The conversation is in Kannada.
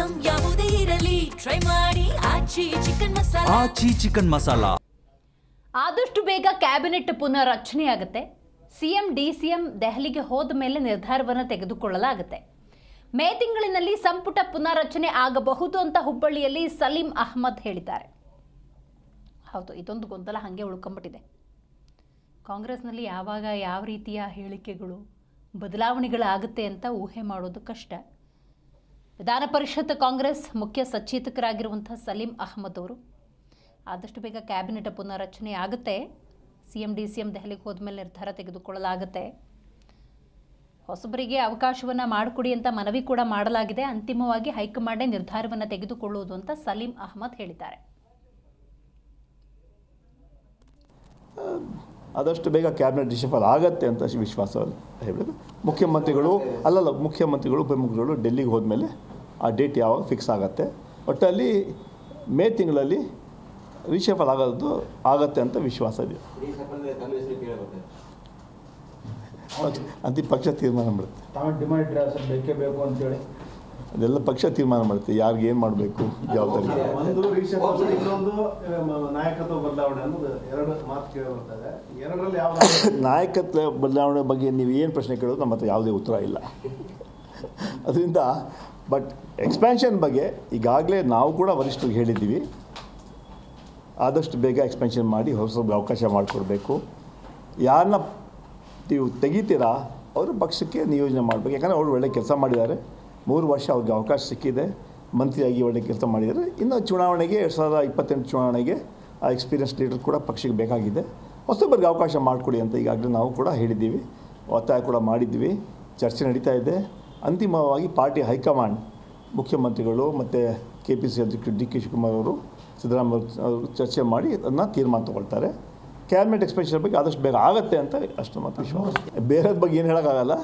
ಐಟಂ ಯಾವುದೇ ಇರಲಿ ಟ್ರೈ ಮಾಡಿ ಆಚಿ ಚಿಕನ್ ಮಸಾಲಾ. ಆಚಿ ಚಿಕನ್ ಮಸಾಲಾ ಆದಷ್ಟು ಬೇಗ ಕ್ಯಾಬಿನೆಟ್ ಪುನರ್ರಚನೆಯಾಗುತ್ತೆ. ಸಿಎಂ ಡಿಸಿಎಂ ದೆಹಲಿಗೆ ಹೋದ ಮೇಲೆ ನಿರ್ಧಾರವನ್ನು ತೆಗೆದುಕೊಳ್ಳಲಾಗುತ್ತೆ. ಮೇ ತಿಂಗಳಿನಲ್ಲಿ ಸಂಪುಟ ಪುನರ್ರಚನೆ ಆಗಬಹುದು ಅಂತ ಹುಬ್ಬಳ್ಳಿಯಲ್ಲಿ ಸಲೀಂ ಅಹ್ಮದ್ ಹೇಳಿದ್ದಾರೆ. ಹೌದು, ಇದೊಂದು ಗೊಂದಲ ಹಾಗೆ ಉಳ್ಕೊಂಡ್ಬಿಟ್ಟಿದೆ. ಕಾಂಗ್ರೆಸ್ನಲ್ಲಿ ಯಾವಾಗ ಯಾವ ರೀತಿಯ ಹೇಳಿಕೆಗಳು ಬದಲಾವಣೆಗಳಾಗುತ್ತೆ ಅಂತ ಊಹೆ ಮಾಡೋದು ಕಷ್ಟ. ವಿಧಾನ ಪರಿಷತ್ ಕಾಂಗ್ರೆಸ್ ಮುಖ್ಯ ಸಚೇತಕರಾಗಿರುವಂಥ ಸಲೀಂ ಅಹ್ಮದ್ ಅವರು ಆದಷ್ಟು ಬೇಗ ಕ್ಯಾಬಿನೆಟ್ ಪುನರ್ರಚನೆ ಆಗುತ್ತೆ. ಸಿಎಂ ಡಿಸಿಎಂ ದೆಹಲಿಗೆ ಹೋದ್ಮೇಲೆ ನಿರ್ಧಾರ ತೆಗೆದುಕೊಳ್ಳಲಾಗುತ್ತೆ. ಹೊಸಬರಿಗೆ ಅವಕಾಶವನ್ನು ಮಾಡಿಕೊಡಿ ಅಂತ ಮನವಿ ಕೂಡ ಮಾಡಲಾಗಿದೆ. ಅಂತಿಮವಾಗಿ ಹೈಕಮಾಂಡೇ ನಿರ್ಧಾರವನ್ನು ತೆಗೆದುಕೊಳ್ಳುವುದು ಅಂತ ಸಲೀಂ ಅಹ್ಮದ್ ಹೇಳಿದ್ದಾರೆ. ಆದಷ್ಟು ಬೇಗ ಕ್ಯಾಬಿನೆಟ್ ರಿಷಫಲ್ ಆಗತ್ತೆ ಅಂತ ವಿಶ್ವಾಸ ಹೇಳಬೇಕು. ಮುಖ್ಯಮಂತ್ರಿಗಳು ಉಪಮುಖ್ಯಮಂತ್ರಿಗಳು ಡೆಲ್ಲಿಗೆ ಹೋದ್ಮೇಲೆ ಆ ಡೇಟ್ ಯಾವಾಗ ಫಿಕ್ಸ್ ಆಗುತ್ತೆ. ಒಟ್ಟಲ್ಲಿ ಮೇ ತಿಂಗಳಲ್ಲಿ ರಿಷಫಲ್ ಆಗತ್ತೆ ಅಂತ ವಿಶ್ವಾಸ ಇದೆ. ಅಂತಿಮ ಪಕ್ಷ ತೀರ್ಮಾನ ಮಾಡುತ್ತೆ. ಬೇಕೇ ಬೇಕು ಅಂತೇಳಿ ಅದೆಲ್ಲ ಪಕ್ಷ ತೀರ್ಮಾನ ಮಾಡುತ್ತೆ ಯಾರಿಗೆ ಏನು ಮಾಡಬೇಕು ಜವಾಬ್ದಾರಿ. ನಾಯಕತ್ವ ಬದಲಾವಣೆ ಅನ್ನೋದು ಎರಡು ಮಾತು ಕೇಳಿ ಬರ್ತದೆ. ಎರಡರಲ್ಲಿ ಯಾವ ನಾಯಕತ್ವ ಬದಲಾವಣೆ ಬಗ್ಗೆ ನೀವು ಏನು ಪ್ರಶ್ನೆ ಕೇಳೋದು ನಮ್ಮ ಹತ್ರ ಯಾವುದೇ ಉತ್ತರ ಇಲ್ಲ. ಅದರಿಂದ ಬಟ್ ಎಕ್ಸ್ಪ್ಯಾನ್ಷನ್ ಬಗ್ಗೆ ಈಗಾಗಲೇ ನಾವು ಕೂಡ ವರಿಷ್ಠರಿಗೆ ಹೇಳಿದ್ದೀವಿ. ಆದಷ್ಟು ಬೇಗ ಎಕ್ಸ್ಪೆನ್ಷನ್ ಮಾಡಿ ಹೊಸಬ್ರಿಗೆ ಅವಕಾಶ ಮಾಡಿಕೊಡ್ಬೇಕು. ಯಾರನ್ನ ನೀವು ತೆಗಿತೀರಾ ಅವರು ಪಕ್ಷಕ್ಕೆ ನಿಯೋಜನೆ ಮಾಡಬೇಕು. ಯಾಕಂದರೆ ಅವರು ಒಳ್ಳೆ ಕೆಲಸ ಮಾಡಿದ್ದಾರೆ. 3 ವರ್ಷ ಅವ್ರಿಗೆ ಅವಕಾಶ ಸಿಕ್ಕಿದೆ. ಮಂತ್ರಿಯಾಗಿ ಒಳ್ಳೆ ಕೆಲಸ ಮಾಡಿದ್ದಾರೆ. ಇನ್ನು ಚುನಾವಣೆಗೆ 2028 ಚುನಾವಣೆಗೆ ಆ ಎಕ್ಸ್ಪೀರಿಯನ್ಸ್ ಲೀಡರ್ ಕೂಡ ಪಕ್ಷಕ್ಕೆ ಬೇಕಾಗಿದೆ. ಹೊಸಬರಿಗೆ ಅವಕಾಶ ಮಾಡಿಕೊಡಿ ಅಂತ ಈಗಾಗಲೇ ನಾವು ಕೂಡ ಹೇಳಿದ್ದೀವಿ, ಒತ್ತಾಯ ಕೂಡ ಮಾಡಿದ್ವಿ. ಚರ್ಚೆ ನಡೀತಾ ಇದೆ. ಅಂತಿಮವಾಗಿ ಪಾರ್ಟಿ ಹೈಕಮಾಂಡ್ ಮುಖ್ಯಮಂತ್ರಿಗಳು ಮತ್ತು KPC ಅಧ್ಯಕ್ಷರು DK ಶಿವಕುಮಾರ್ ಅವರು ಸಿದ್ದರಾಮಯ್ಯ ಅವರು ಚರ್ಚೆ ಮಾಡಿ ಅದನ್ನು ತೀರ್ಮಾನ ತೊಗೊಳ್ತಾರೆ. ಕ್ಯಾಬಿನೆಟ್ ಎಕ್ಸ್ಪೆನ್ಷನ್ ಬಗ್ಗೆ ಆದಷ್ಟು ಬೇಗ ಆಗುತ್ತೆ ಅಂತ ಅಷ್ಟು ಮಾತ್ರ ವಿಶ್ವಾಸ. ಬೇರೆದ ಬಗ್ಗೆ ಏನು ಹೇಳೋಕ್ಕಾಗಲ್ಲ.